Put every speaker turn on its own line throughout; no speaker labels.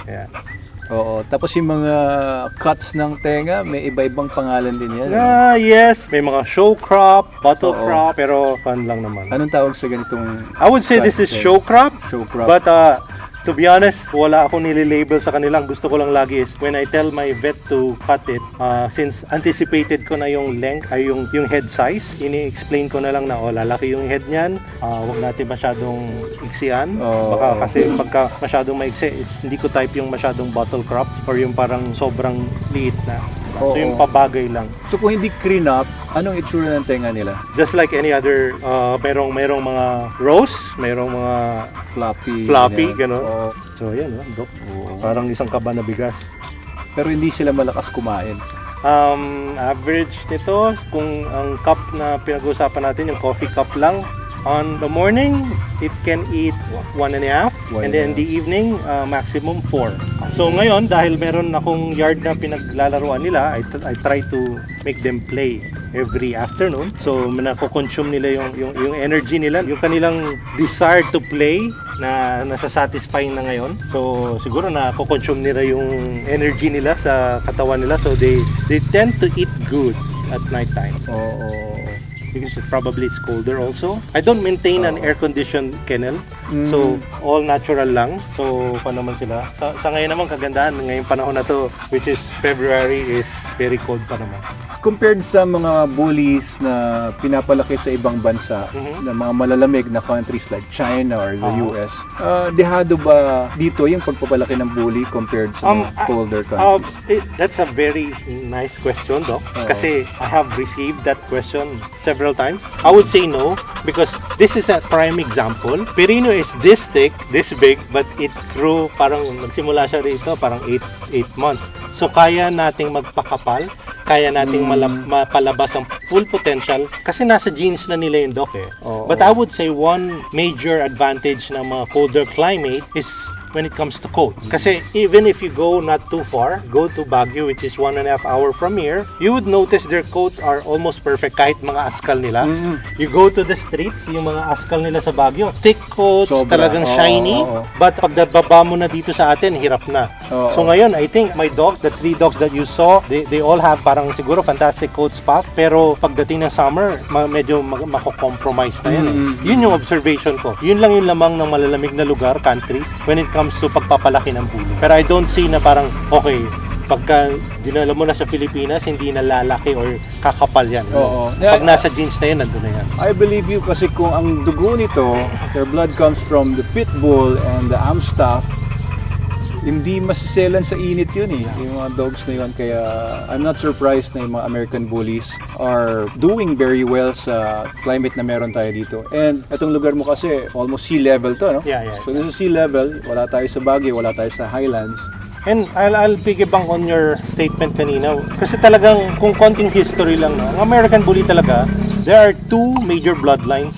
Yan.
Oo, tapos yung mga cuts ng tenga, may iba-ibang pangalan din yan.
Yes, may mga show crop, bottle crop, pero fun lang naman.
Anong tawag sa ganitong
I would say this is show crop, but to be honest, wala akong nililabel sa kanilang. Gusto ko lang lagi is when I tell my vet to cut it, since anticipated ko na yung length, ay yung head size, ini-explain ko na lang na lalaki yung head niyan, huwag natin masyadong iksian. Baka kasi pagka masyadong maiksi, hindi ko type yung masyadong bottle crop or yung parang sobrang liit na. So yung pabagay lang.
So kung hindi crane up, anong itsura ng tenga nila?
Just like any other, merong mga rose, merong mga floppy, gano'n. So yan, Dok. Parang isang kaba na bigas.
Pero hindi sila malakas kumain.
Average nito, kung ang cup na pinag-uusapan natin, yung coffee cup lang, on the morning, it can eat 1.5, and then the evening, maximum 4. So ngayon, dahil meron akong yard na pinaglalaruan nila, I try to make them play every afternoon. So nako-consume nila yung energy nila, yung kanilang desire to play na nasa-satisfying na ngayon. So siguro nako-consume nila yung energy nila sa katawan nila. So they tend to eat good at night time. Because probably it's colder also. I don't maintain an air-conditioned kennel. So, all natural lang. So, pa naman sila. Sa ngayon naman, kagandahan, ngayong panahon na to, which is February, is very cold pa naman.
Compared sa mga bullies na pinapalaki sa ibang bansa, na mga malalamig na countries like China or the US, dehado ba dito yung pagpapalaki ng bully compared sa mga colder countries?
That's a very nice question, Doc. Kasi I have received that question several times. I would say no, because this is a prime example. Perino is this thick, this big, but it grew, parang nagsimula siya rito, parang 8 months. So kaya nating magpakapal, kaya nating mapalabas ang full potential kasi nasa genes na nila yung, Doc, eh. But I would say one major advantage ng mga colder climate is when it comes to coat. Kasi even if you go not too far, go to Baguio, which is 1.5 hours from here, you would notice their coats are almost perfect kahit mga askal nila. You go to the streets, yung mga askal nila sa Baguio, thick coats, talagang shiny. But pagdababa mo na dito sa atin, hirap na. So ngayon, I think my dog, the 3 dogs that you saw, they all have parang siguro fantastic coats pa, pero pagdating ng summer, medyo mako-compromise na yan. Yun yung observation ko. Yun lang yung lamang ng malalamig na lugar, countries, when it comes to pagpapalaki ng bully. Pero I don't see na parang, okay, pagka dinala mo na sa Pilipinas, hindi na lalaki or kakapal yan. Pag nasa genes na yan, nandun na yan.
I believe you kasi kung ang dugo nito, their blood comes from the pit bull and the Amstaff, hindi masiselan sa init yun eh, yung mga dogs na yun. Kaya I'm not surprised na yung mga American Bullies are doing very well sa climate na meron tayo dito. And itong lugar mo kasi almost sea level to, no? So this is sea level, wala tayo sa Baguio, wala tayo sa highlands.
And I'll piggyback on your statement kanina. Kasi talagang, kung konting history lang, no? Ang American Bully talaga, there are 2 major bloodlines,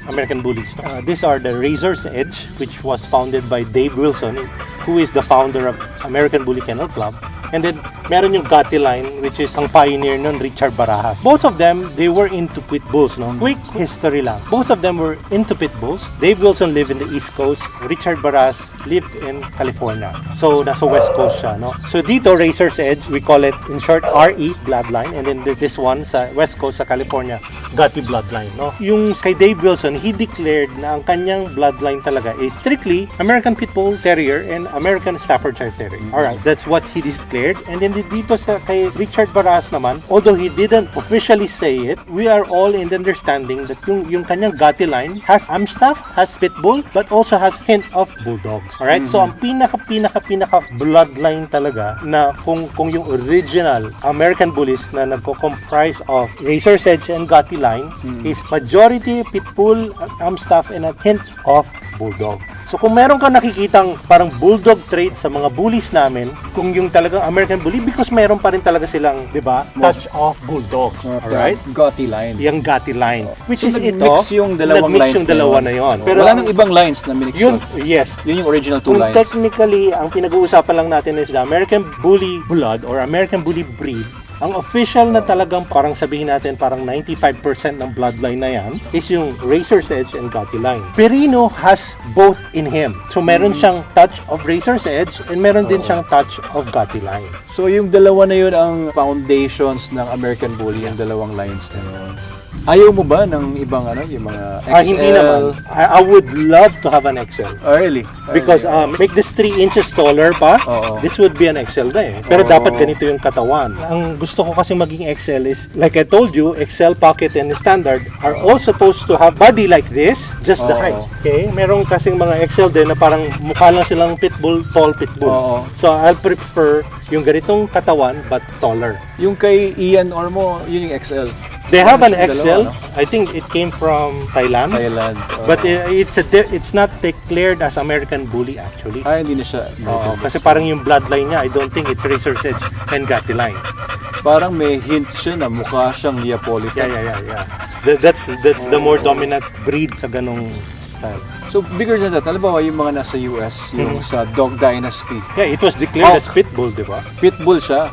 American Bullies. These are the Razor's Edge, which was founded by Dave Wilson, who is the founder of American Bully Kennel Club. And then, meron yung Gotti line, which is ang pioneer nun, Richard Barajas. Both of them, they were into pit bulls, no? Quick history lang. Both of them were into pit bulls. Dave Wilson lived in the East Coast. Richard Barajas lived in California. So, nasa West Coast siya, no? So, dito, Razor's Edge, we call it, in short, RE, bloodline. And then, this one, sa West Coast, sa California, Gotti bloodline, no? Yung kay Dave Wilson, he declared na ang kanyang bloodline talaga is strictly American Pit Bull Terrier and American Staffordshire Terrier. Alright, that's what he declared. And then dito sa kay Richard Barajas naman, although he didn't officially say it, we are all in the understanding that yung kanyang Gotti line has Amstaff, has Pit Bull, but also has hint of Bulldogs. Alright, so ang pinaka bloodline talaga na kung yung original American Bullies na nagko-comprise of Razor's Edge and Gotti line is majority Pit Bull, Amstaff, and a hint of Bulldog. So kung meron ka nakikitang parang bulldog trait sa mga bullies namin, kung yung talagang American Bully, because meron pa rin talaga silang, di ba, touch of bulldog. Alright?
Gotti line.
Yung Gotti line. Which
so
is ito,
nag-mix yung dalawang lines
yung dalawa na yun.
Pero wala nang ibang lines na minix
yun. Yes.
Yun yung original 2 lines.
Technically, ang pinag-uusapan lang natin is the American Bully blood or American Bully breed Ang official na talagang parang sabihin natin parang 95% ng bloodline na yan is yung Razor's Edge and Gutty line. Perino has both in him. So meron siyang touch of Razor's Edge and meron din siyang touch of Gutty line.
So yung dalawa na yun ang foundations ng American Bully, yung dalawang lines na yun. Ayaw mo ba ng ibang yung mga XL?
Hindi naman. I would love to have an XL.
Oh, really?
Because make this 3 inches taller pa, this would be an XL na eh. Pero dapat ganito yung katawan. Ang gusto ko kasi maging XL is, like I told you, XL, pocket, and standard are all supposed to have body like this, just the height. Okay? Meron kasing mga XL din na parang mukha lang silang pitbull, tall pitbull. So I'll prefer yung ganitong katawan but taller.
Yung kay Ian Ormo, yun yung XL.
They have an XL. I think it came from Thailand. But it's not declared as American Bully actually.
Hindi na siya.
Kasi parang yung bloodline niya, I don't think it's Razor's Edge and Gutty line.
Parang may hint siya na mukha siyang Neapolitan.
Yeah. That's the more dominant breed sa ganong style.
So bigger than that, halimbawa yung mga nasa US, yung sa Dog Dynasty.
Yeah, it was declared as Pitbull, di ba?
Pitbull siya?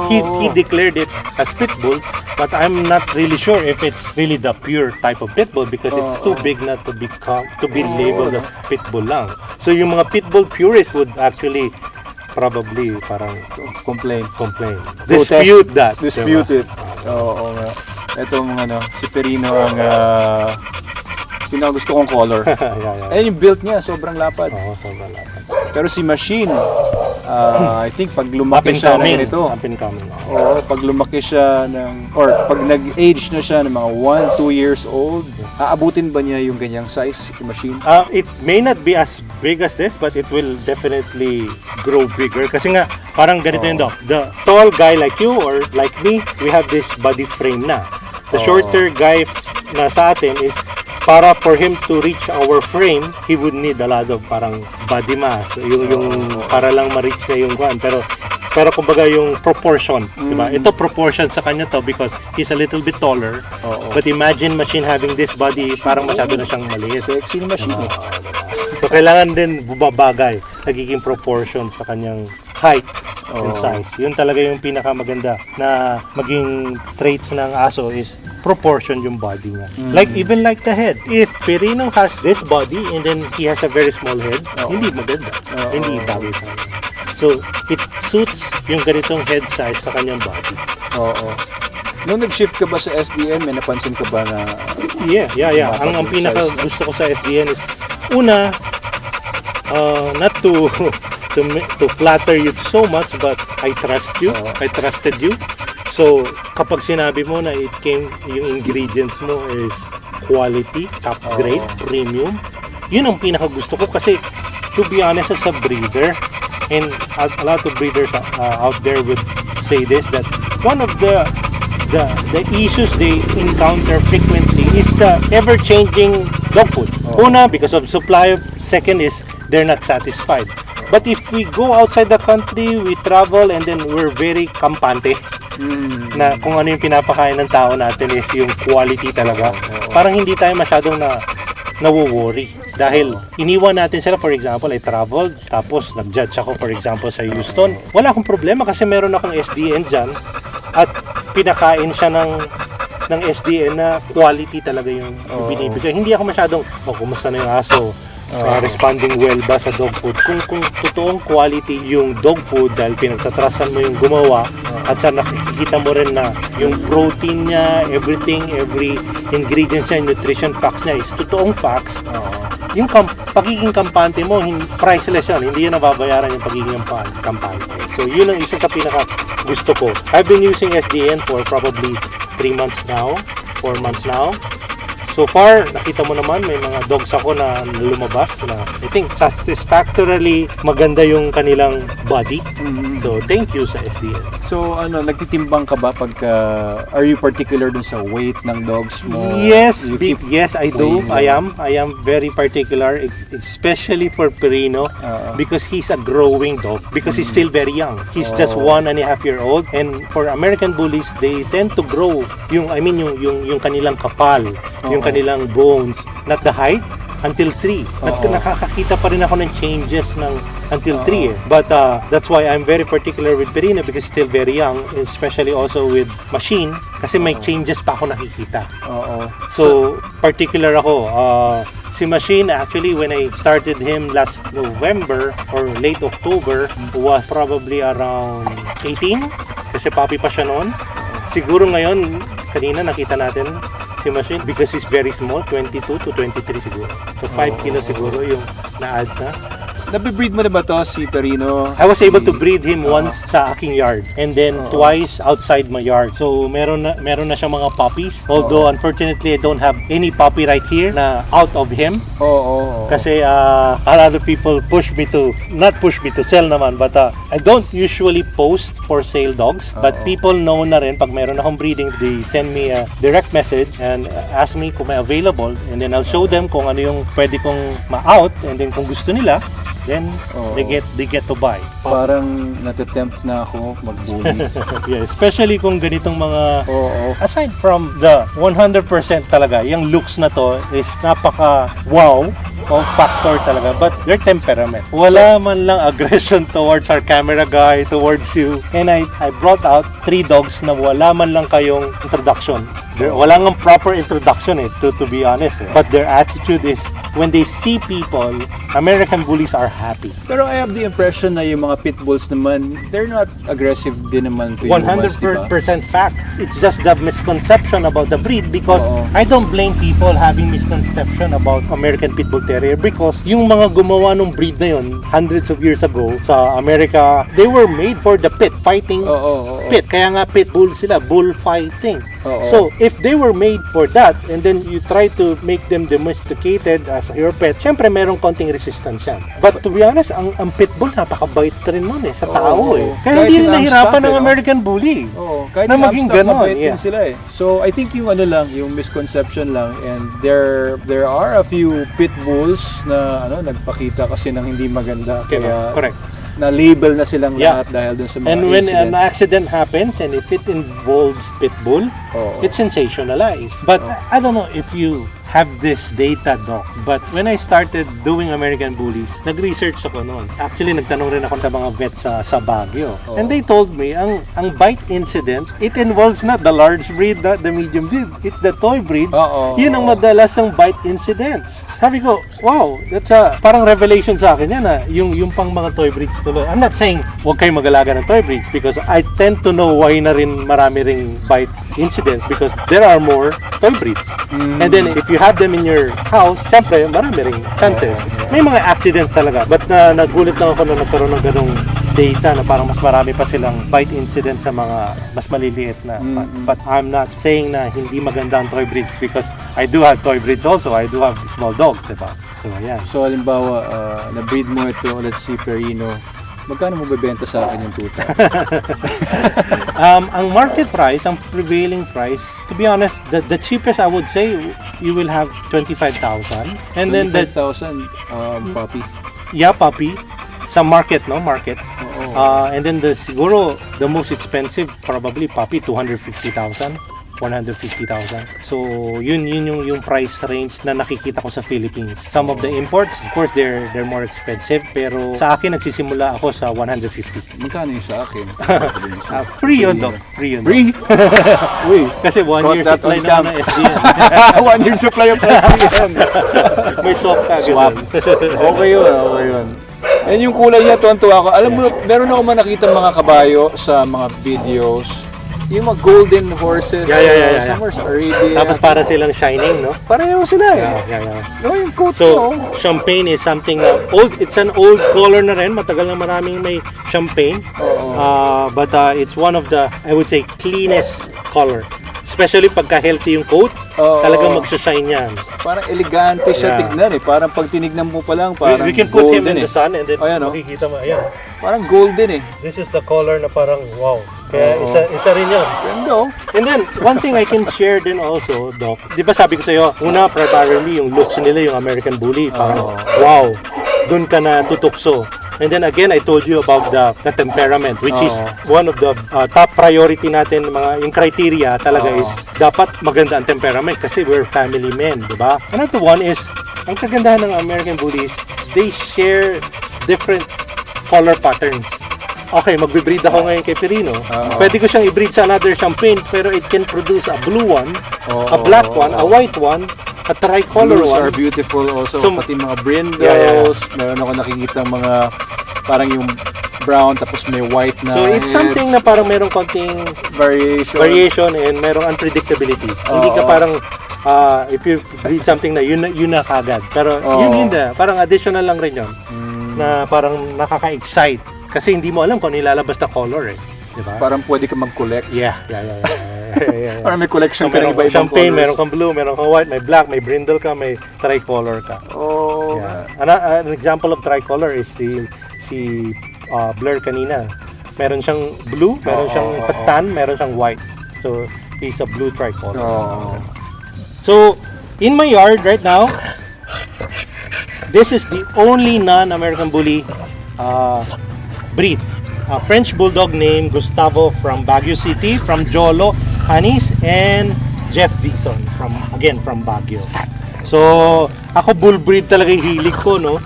He declared it as Pitbull, but I'm not really sure if it's really the pure type of Pitbull because it's too big not to be labeled as Pitbull lang. So yung mga Pitbull purists would actually probably parang
complain.
Dispute that.
Dispute it. Oo nga. Ito mga si Perino ang gusto kong color. Ayun yung build niya, sobrang lapad.
Sobrang lapad.
Pero si Machine, I think pag lumaki siya ng ganito.
Up and coming.
Pag lumaki siya or pag nag-age na siya ng mga 1-2 years old, aabutin ba niya yung ganyang size, si Machine?
It may not be as big as this, but it will definitely grow bigger. Kasi nga, parang ganito yun daw. The tall guy like you or like me, we have this body frame na. The shorter guy na sa atin is para for him to reach our frame, he would need a lot of parang body mass. Yung para lang ma-reach niya yung kuan. Pero kumbaga yung proportion, di ba? Ito proportion sa kanya to because he's a little bit taller. But imagine Machine having this body, parang masyado na siyang maliit.
Sexy na Machine.
So kailangan din bumabagay, nagiging proportion sa kanyang height and size. Yun talaga yung pinakamaganda na maging traits ng aso is proportion yung body niya. Even like the head. If Perino has this body and then he has a very small head, hindi maganda. Hindi bagay sa kanya. So, it suits yung ganitong head size sa kanyang body.
Nung nag-shift ka ba sa SDN, may napansin ka ba na...
Yeah. Ang pinaka gusto ko sa SDN is, una, not to flatter you so much, but I trust you. I trusted you. So, kapag sinabi mo na yung ingredients mo is quality, top grade, premium, yun ang pinaka gusto ko kasi to be honest as a breeder, and a lot of breeders out there would say this, that one of the issues they encounter frequently is the ever-changing dog food. Una, because of supply. Second is they're not satisfied. But if we go outside the country, we travel, and then we're very kampante. Na kung ano yung pinapakain ng tao natin is yung quality talaga. Parang hindi tayo masyadong nawo-worry. Dahil iniwan natin sila, for example, I traveled, tapos nag-judge ako, for example, sa Houston. Wala akong problema kasi meron akong SDN dyan at pinakain siya ng SDN na quality talaga yung binibigay. Hindi ako masyadong, kumusta na yung aso? Responding well ba sa dog food? Kung totoong quality yung dog food dahil pinagtatrasan mo yung gumawa at sa nakikita mo rin na yung protein niya, everything, every ingredients niya, nutrition facts niya is totoong facts, yung pagiging kampante mo, priceless yan. Hindi yan nababayaran yung pagiging kampante. So yun ang isa sa pinaka gusto ko. I've been using SDN for probably 3 months now, 4 months now. So far, nakita mo naman, may mga dogs ako na lumabas na I think satisfactorily maganda yung kanilang body. So, thank you sa SDN.
So, nagtitimbang ka ba pagka, are you particular dun sa weight ng dogs mo?
Yes, yes, I do. I am very particular, especially for Perino, because he's a growing dog, because he's still very young. He's just 1.5 years old, and for American Bullies, they tend to grow yung kanilang kapal, yung kanilang bones, not the height, until 3. Nakakakita pa rin ako ng changes until 3 eh. But that's why I'm very particular with Perino because still very young, especially also with Machine kasi may changes pa ako nakikita. So particular ako. Si Machine, actually, when I started him last November or late October, was probably around 18 kasi puppy pa siya noon. Siguro ngayon, kanina nakita natin si Machine because he's very small, 22 to 23 siguro. So 5 kilos siguro yung na-add na.
Nabibreed mo na ba to si Perino?
I was able to breed him once sa aking yard and then twice outside my yard. So meron na siyang mga puppies. Although unfortunately I don't have any puppy right here na out of him. Kasi a lot of people not push me to sell naman, but I don't usually post for sale dogs. But people know na rin pag meron akong breeding, they send me a direct message and ask me kung may available, and then I'll show them kung ano yung pwede kong ma-out, and then kung gusto nila, then they get to buy.
Parang natatempt na ako mag-bully.
Yeah, especially kung ganitong mga aside from the 100% talaga, yung looks na to is napaka wow factor talaga, but their temperament. Wala man lang aggression towards our camera guy, towards you. And I brought out 3 dogs na wala man lang kayong introduction. Wala nga proper introduction to be honest. But their attitude is when they see people, American Bullies are happy.
Pero I have the impression na yung mga pit bulls naman, they're not aggressive din naman to humans,
100% fact. It's just the misconception about the breed because I don't blame people having misconception about American Pit Bull Terrier because yung mga gumawa ng breed na yun hundreds of years ago sa America, they were made for the pit, fighting pit. Kaya nga pit bull sila, bull fighting. So if they were made for that and then you try to make them domesticated as your pet, syempre merong konting resistance yan. But to be honest, ang pit bull napakabait rin nun sa tao Kaya hindi rin nahirapan ng American Bully
kahit
na maging ganon.
Din sila So I think yung yung misconception lang, and there are a few pit bulls na nagpakita kasi ng hindi maganda. Kaya
correct.
Na-label na silang lahat dahil dun sa mga
And when
incidents.
an accident happens and if it involves pit bull, it's sensationalized. But I don't know if you have this data, Doc. But when I started doing American Bullies, nag-research ako noon. Actually, nagtanong rin ako sa mga vets sa Baguio. And they told me, ang bite incident, it involves not the large breed, the medium breed. It's the toy breeds. Yun ang madalas ng bite incidents. Sabi ko, wow, that's parang revelation sa akin yan yung pang mga toy breeds tuloy. I'm not saying huwag kayong mag-alaga ng toy breeds because I tend to know why na rin marami ring bite incidents because there are more toy breeds. And then if you have them in your house, syempre marami ring chances. May mga accidents talaga. But nagulit lang ako na nagkaroon ng ganong data na parang mas marami pa silang bite incidents sa mga mas maliliit na. But I'm not saying na hindi maganda ang toy breeds because I do have toy breeds also. I do have small dogs, diba? So, ayan.
So, halimbawa, na-breed mo ito, let's see, Perino. Magkano mo bebenta sa akin yung tuta?
Ang market price, ang prevailing price, to be honest, the cheapest I would say you will have 25,000. And then
25,000 puppy.
Yeah, puppy. Sa market, no? Market. And then siguro the most expensive probably puppy 250,000. 150,000. So, yun yung price range na nakikita ko sa Philippines. Some of the imports, of course, they're more expensive. Pero sa akin, nagsisimula ako sa 150.
Magkano yung sa akin?
Free yun, Doc. Free yun, Doc.
Free? Uy,
kasi 1 year supply na ng SDN.
1 year supply of SDN.
May swap ka.
Swap. Okay yun. And yung kulay niya, tuwan-tuwa ako. Alam mo, meron ako nakita mga kabayo sa mga videos. Yung mga golden horses, somewhere sa Arabia.
Tapos para silang shining, no?
Pareho sila No, yung coat
so, champagne is something old. It's an old color na rin. Matagal na maraming may champagne. But it's one of the, I would say, cleanest color. Especially pagka healthy yung coat, talagang magsha-shine yan.
Parang elegante siya tignan Parang pag tinignan mo pa lang, parang
we can put him
golden
in the sun and then makikita mo, ayan.
Parang golden
This is the color na parang wow. Kaya isa rin yun. And then, one thing I can share din also, Doc. Di ba sabi ko sa'yo, una, primarily yung looks nila, yung American Bully. Parang, wow, dun ka na tutukso. And then again, I told you about the temperament, which is one of the top priority natin, yung criteria talaga is dapat maganda ang temperament kasi we're family men, di ba? Another one is, ang kagandahan ng American Bullies, they share different color patterns. Okay, magbe-breed ako ngayon kay Perino. Pwede ko siyang i-breed sa another champagne, pero it can produce a blue one, a black one, a white one, a tricolor
Blues
one.
are beautiful also,
So,
pati mga brindles.
yeah.
Meron ako nakikita mga parang yung brown tapos may white na.
So it's something na parang merong konting variation and merong unpredictability. Hindi ka parang if you breed something na yun na kagad. Pero yun na, parang additional lang rin yun. Na parang nakaka-excite. Kasi hindi mo alam kung ano ilalabas na color eh. Diba?
Parang pwede ka mag-collect.
Yeah.
Parang may collection
So,
ka ng iba-ibang
champagne,
colors.
meron kang blue, meron kang white, may black, may brindle ka, may tricolor ka.
Oh.
Yeah. An example of tricolor is si Blur kanina. Meron siyang blue, meron siyang tan, meron siyang white. So, he's a blue tricolor. So, in my yard right now, this is the only non-American Bully breed. A French Bulldog named Gustavo from Baguio City, from Jolo, Hanis, and Jeff Dixon from Baguio. So, ako bull breed talaga yung hilig ko, no?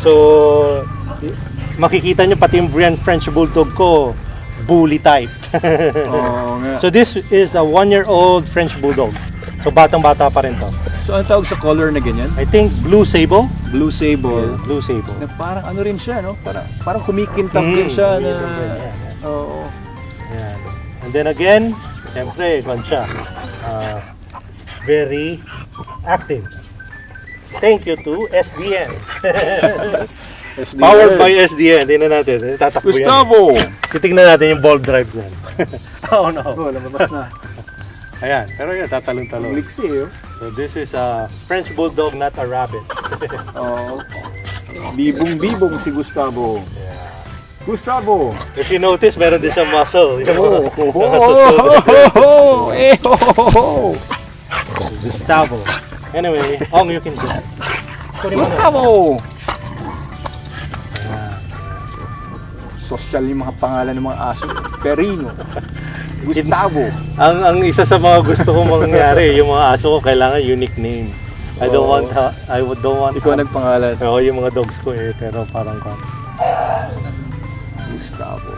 So, makikita nyo pati yung French Bulldog ko, bully type. So, this is a 1-year-old French Bulldog. So, batang-bata pa rin to.
So, ang tawag sa color na ganyan?
I think Blue Sable.
Blue Sable.
Yeah, Blue Sable.
Na parang ano rin siya, no? Parang kumikintab din siya na... Oo.
Yan. And then again, siyempre, siya. Very active. Thank you to SDN. Powered by SDN. Tingnan natin. Tatakbo yan.
Gustavo!
Titignan natin yung ball drive yan. Oh no.
Lumabas na.
Ayan. Pero yan, tatalon-talon.
Liksi,
So this is a French Bulldog, not a rabbit.
Oo. Bibong-bibong si Gustavo. Gustavo!
If you notice, meron din siyang muscle. Gustavo. Anyway, you can do it.
Gustavo! Social yung mga pangalan ng mga aso. Perino. Gustavo.
Ang isa sa mga gusto kong mangyari, yung mga aso ko kailangan unique name. I don't want
Ikaw nagpangalan.
Oo, yung mga dogs ko pero parang
Gustavo.